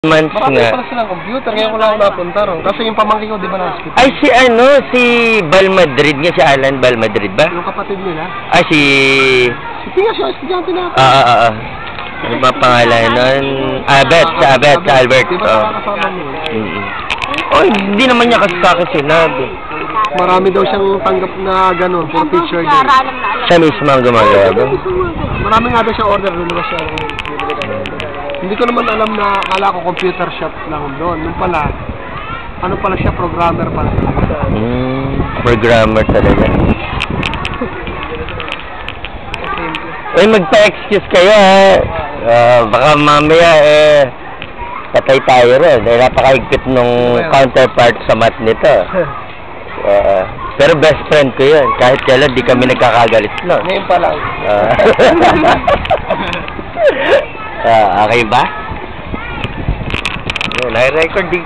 Months Marami nga. pala silang computer, ngayon ko lang ako napunta ron. Kasi yung pamangkin ko, di ba na hospital? Ay, si Bal Madrid nga, si Alan Bal Madrid ba? Yung kapatid nila. Ay, si... Hindi nga siya, estudyante natin. Ano ba pangalan nun? Abet, sa Albert. Di ba nakakasama mo? Oh, hindi naman niya kasi sa akin sinabi. Marami daw siyang tanggap na gano'n, for picture day. Siya mismo ang gumagawa ba? Marami nga daw siyang order, lulabas siya. Hindi ko naman alam na, akala ko computer shop lang doon. Nung pala, ano pala siya, programmer pala talaga. Programmer talaga. Uy, magpa-excuse kayo ha. Baka mamaya patay tayo rin. Dahil napakaigpit nung counterpart sa mat nito. Pero best friend ko yun. Kahit kailan di kami nagkakagalit no. Ngayon pa lang. Okay ba? Nai-record din.